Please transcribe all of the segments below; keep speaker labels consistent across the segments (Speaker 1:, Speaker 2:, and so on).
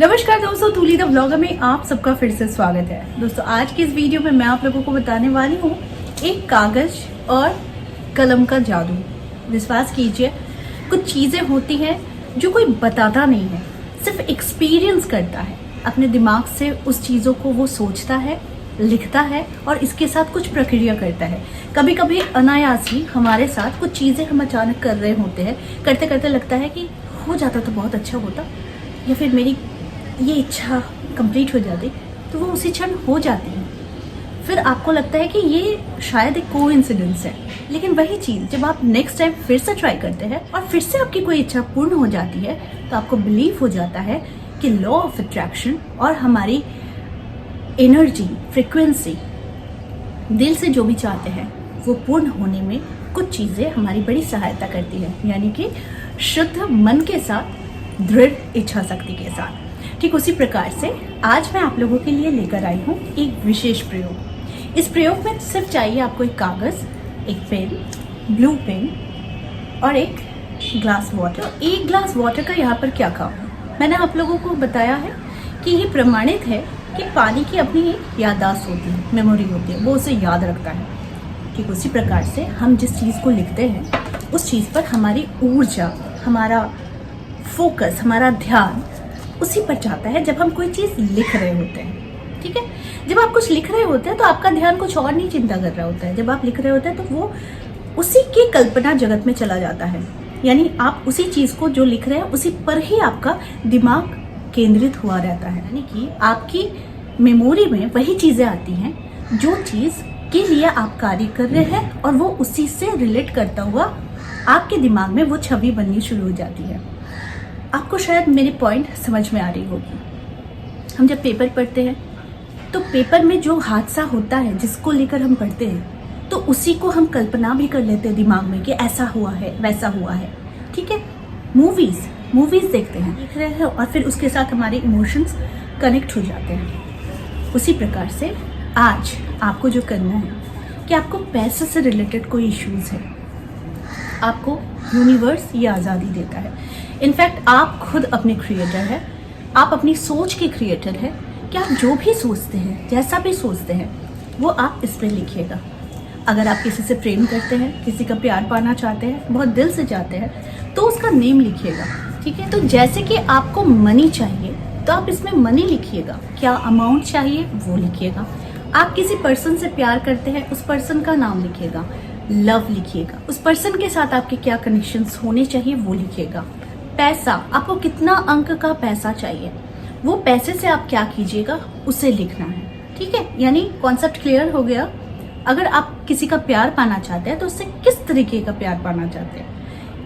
Speaker 1: नमस्कार दोस्तों, तूली the blogger में आप सबका फिर से स्वागत है। दोस्तों आज की इस वीडियो में मैं आप लोगों को बताने वाली हूँ एक कागज और कलम का जादू। विश्वास कीजिए, कुछ चीजें होती हैं जो कोई बताता नहीं है, सिर्फ एक्सपीरियंस करता है। अपने दिमाग से उस चीजों को वो सोचता है, लिखता है और इसके साथ कुछ प्रक्रिया करता है। कभी कभी अनायास ही हमारे साथ कुछ चीजें हम अचानक कर रहे होते हैं, करते करते लगता है कि हो जाता तो बहुत अच्छा होता, या फिर मेरी ये इच्छा कंप्लीट हो जाती, तो वो उसी क्षण हो जाती है। फिर आपको लगता है कि ये शायद एक कोइंसिडेंस है, लेकिन वही चीज़ जब आप नेक्स्ट टाइम फिर से ट्राई करते हैं और फिर से आपकी कोई इच्छा पूर्ण हो जाती है, तो आपको बिलीव हो जाता है कि लॉ ऑफ अट्रैक्शन और हमारी एनर्जी, फ्रिक्वेंसी, दिल से जो भी चाहते हैं वो पूर्ण होने में कुछ चीज़ें हमारी बड़ी सहायता करती है, यानी कि शुद्ध मन के साथ, दृढ़ इच्छा शक्ति के साथ। ठीक उसी प्रकार से आज मैं आप लोगों के लिए लेकर आई हूँ एक विशेष प्रयोग। इस प्रयोग में सिर्फ चाहिए आपको एक कागज, एक पेन, ब्लू पेन और एक ग्लास वाटर। एक ग्लास वाटर का यहाँ पर क्या काम है, मैंने आप लोगों को बताया है कि ये प्रमाणित है कि पानी की अपनी एक याददाश्त होती है, मेमोरी होती है, वो उसे याद रखता है। ठीक उसी प्रकार से हम जिस चीज़ को लिखते हैं उस चीज़ पर हमारी ऊर्जा, हमारा फोकस, हमारा ध्यान उसी पर जाता है जब हम कोई चीज़ लिख रहे होते हैं। ठीक है, जब आप कुछ लिख रहे होते हैं तो आपका ध्यान कुछ और नहीं चिंता कर रहा होता है। जब आप लिख रहे होते हैं तो वो उसी की कल्पना जगत में चला जाता है, यानी आप उसी चीज़ को जो लिख रहे हैं उसी पर ही आपका दिमाग केंद्रित हुआ रहता है। यानी कि आपकी मेमोरी में वही चीज़ें आती हैं जो चीज़ के लिए आप कार्य कर रहे हैं, और वो उसी से रिलेट करता हुआ आपके दिमाग में वो छवि बननी शुरू हो जाती है। आपको शायद मेरी पॉइंट समझ में आ रही होगी। हम जब पेपर पढ़ते हैं तो पेपर में जो हादसा होता है जिसको लेकर हम पढ़ते हैं, तो उसी को हम कल्पना भी कर लेते हैं दिमाग में कि ऐसा हुआ है, वैसा हुआ है। ठीक है, मूवीज देखते हैं, देख रहे हैं, और फिर उसके साथ हमारे इमोशंस कनेक्ट हो जाते हैं। उसी प्रकार से आज आपको जो करना है कि आपको पैसे से रिलेटेड कोई इश्यूज है, आपको यूनिवर्स ये आज़ादी देता है। इनफैक्ट आप खुद अपने क्रिएटर हैं, आप अपनी सोच के क्रिएटर हैं कि आप जो भी सोचते हैं, जैसा भी सोचते हैं, वो आप इस पर लिखिएगा। अगर आप किसी से प्रेम करते हैं, किसी का प्यार पाना चाहते हैं, बहुत दिल से चाहते हैं, तो उसका नेम लिखिएगा। ठीक है, तो जैसे कि आपको मनी चाहिए तो आप इसमें मनी लिखिएगा, क्या अमाउंट चाहिए वो लिखिएगा। आप किसी पर्सन से प्यार करते हैं, उस पर्सन का नाम लिखिएगा, लव लिखिएगा। उस पर्सन के साथ आपके क्या कनेक्शंस होने चाहिए वो लिखिएगा। पैसा, आपको कितना अंक का पैसा चाहिए, वो पैसे से आप क्या कीजिएगा उसे लिखना है। ठीक है, यानी कॉन्सेप्ट क्लियर हो गया। अगर आप किसी का प्यार पाना चाहते हैं तो उससे किस तरीके का प्यार पाना चाहते हैं,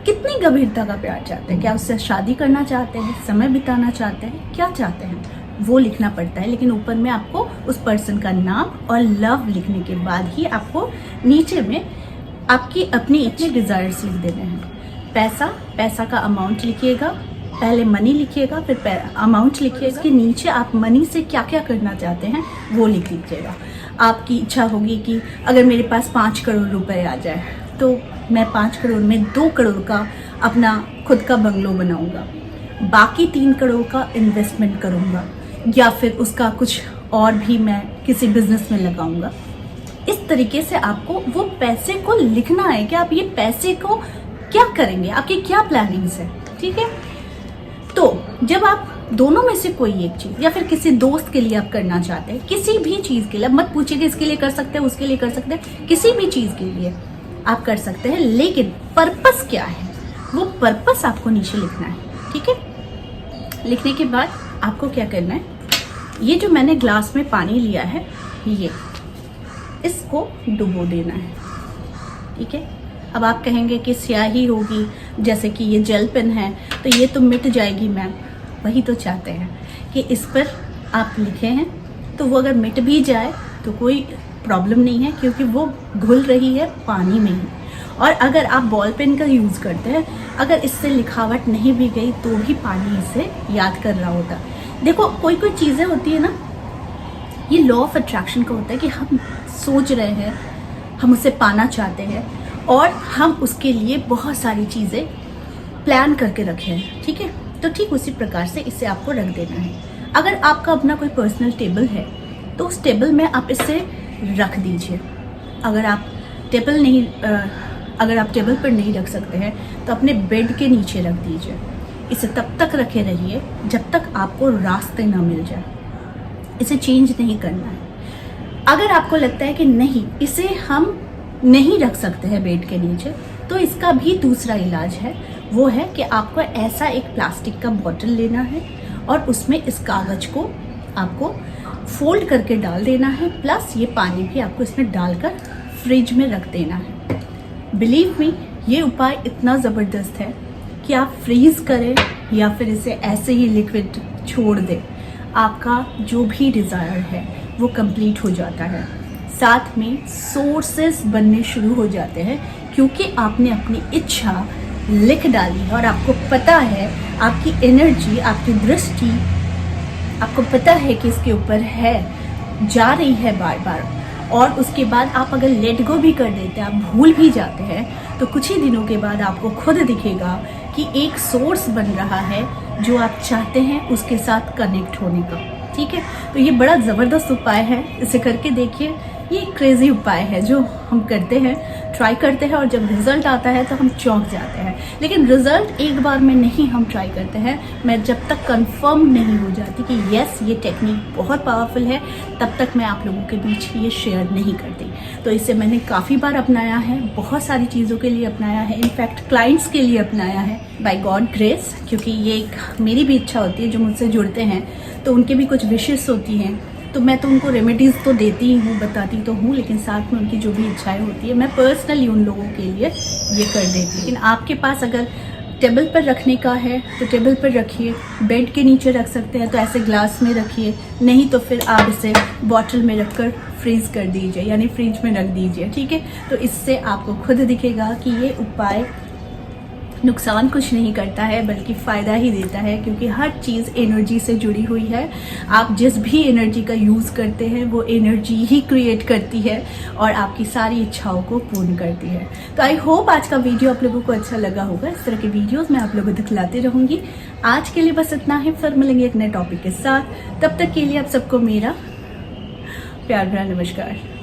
Speaker 1: कितनी गंभीरता का प्यार चाहते हैं, क्या उससे शादी करना चाहते हैं, समय बिताना चाहते हैं, क्या चाहते हैं, वो लिखना पड़ता है। लेकिन ऊपर में आपको उस पर्सन का नाम और लव लिखने के बाद ही आपको नीचे में आपकी अपनी इतने डिजायर्स लिख देने हैं। पैसा का अमाउंट लिखिएगा, पहले मनी लिखिएगा, फिर अमाउंट लिखिएगा, इसके नीचे आप मनी से क्या क्या करना चाहते हैं वो लिख लीजिएगा। आपकी इच्छा होगी कि अगर मेरे पास 5 करोड़ रुपए आ जाए तो मैं 5 करोड़ में 2 करोड़ का अपना खुद का बंगलो बनाऊंगा, बाकी 3 करोड़ का इन्वेस्टमेंट करूंगा, या फिर उसका कुछ और भी मैं किसी बिजनेस में लगाऊंगा। इस तरीके से आपको वो पैसे को लिखना है कि आप ये पैसे को क्या करेंगे, आपकी क्या प्लानिंग्स है। ठीक है, तो जब आप दोनों में से कोई एक चीज, या फिर किसी दोस्त के लिए आप करना चाहते हैं, किसी भी चीज के लिए, मत पूछिए कि इसके लिए कर सकते हैं, उसके लिए कर सकते हैं, किसी भी चीज के लिए आप कर सकते हैं, लेकिन पर्पस क्या है वो पर्पस आपको नीचे लिखना है। ठीक है, लिखने के बाद आपको क्या करना है, ये जो मैंने ग्लास में पानी लिया है ये इसको डुबो देना है। ठीक है, अब आप कहेंगे कि स्याही होगी, जैसे कि ये जेल पेन है तो ये तो मिट जाएगी मैम। वही तो चाहते हैं कि इस पर आप लिखे हैं तो वो अगर मिट भी जाए तो कोई प्रॉब्लम नहीं है, क्योंकि वो घुल रही है पानी में ही। और अगर आप बॉल पेन का यूज़ करते हैं, अगर इससे लिखावट नहीं भी गई तो भी पानी इसे याद कर रहा होता। देखो, कोई कोई चीज़ें होती है ना, ये लॉ ऑफ अट्रैक्शन का होता है कि हम सोच रहे हैं, हम उसे पाना चाहते हैं, और हम उसके लिए बहुत सारी चीज़ें प्लान करके रखे हैं। ठीक है, तो ठीक उसी प्रकार से इसे आपको रख देना है। अगर आपका अपना कोई पर्सनल टेबल है तो उस टेबल में आप इसे रख दीजिए। अगर आप टेबल पर नहीं रख सकते हैं तो अपने बेड के नीचे रख दीजिए। इसे तब तक रखे रहिए जब तक आपको रास्ते ना मिल जाए। इसे चेंज नहीं करना है। अगर आपको लगता है कि नहीं, इसे हम नहीं रख सकते हैं बेड के नीचे, तो इसका भी दूसरा इलाज है। वो है कि आपको ऐसा एक प्लास्टिक का बॉटल लेना है और उसमें इस कागज को आपको फोल्ड करके डाल देना है, प्लस ये पानी भी आपको इसमें डालकर फ्रिज में रख देना है। बिलीव मी, ये उपाय इतना ज़बरदस्त है कि आप फ्रीज करें या फिर इसे ऐसे ही लिक्विड छोड़ दें, आपका जो भी डिज़ायर है वो कंप्लीट हो जाता है। साथ में सोर्सेस बनने शुरू हो जाते हैं क्योंकि आपने अपनी इच्छा लिख डाली है और आपको पता है, आपकी एनर्जी, आपकी दृष्टि, आपको पता है कि इसके ऊपर है, जा रही है बार बार। और उसके बाद आप अगर लेट गो भी कर देते हैं, आप भूल भी जाते हैं, तो कुछ ही दिनों के बाद आपको खुद दिखेगा कि एक सोर्स बन रहा है जो आप चाहते हैं उसके साथ कनेक्ट होने का। ठीक है, तो ये बड़ा ज़बरदस्त उपाय है, इसे करके देखिए। ये एक क्रेजी उपाय है जो हम करते हैं, ट्राई करते हैं, और जब रिजल्ट आता है तो हम चौंक जाते हैं। लेकिन रिजल्ट एक बार में नहीं हम ट्राई करते हैं, मैं जब तक कंफर्म नहीं हो जाती कि यस ये टेक्निक बहुत पावरफुल है, तब तक मैं आप लोगों के बीच ये शेयर नहीं करती। तो इसे मैंने काफ़ी बार अपनाया है, बहुत सारी चीज़ों के लिए अपनाया है, इनफैक्ट क्लाइंट्स के लिए अपनाया है, बाय गॉड ग्रेस, क्योंकि ये एक मेरी भी इच्छा होती है। जो मुझसे जुड़ते हैं तो उनके भी कुछ विशेष होती हैं, तो मैं तो उनको रेमेडीज़ तो देती ही हूँ, बताती तो हूँ, लेकिन साथ में उनकी जो भी इच्छाएं होती है मैं पर्सनली उन लोगों के लिए ये कर देती हूँ। लेकिन आपके पास अगर टेबल पर रखने का है तो टेबल पर रखिए, बेड के नीचे रख सकते हैं तो ऐसे ग्लास में रखिए, नहीं तो फिर आप इसे बॉटल में रखकर फ्रीज कर दीजिए, यानी फ्रिज में रख दीजिए। ठीक है, तो इससे आपको खुद दिखेगा कि ये उपाय नुकसान कुछ नहीं करता है बल्कि फ़ायदा ही देता है, क्योंकि हर चीज़ एनर्जी से जुड़ी हुई है। आप जिस भी एनर्जी का यूज़ करते हैं वो एनर्जी ही क्रिएट करती है और आपकी सारी इच्छाओं को पूर्ण करती है। तो आई होप आज का वीडियो आप लोगों को अच्छा लगा होगा। इस तरह के वीडियोस मैं आप लोगों को दिखलाती रहूँगी। आज के लिए बस इतना ही, फिर मिलेंगे एक नए टॉपिक के साथ। तब तक के लिए आप सबको मेरा प्यार भरा नमस्कार।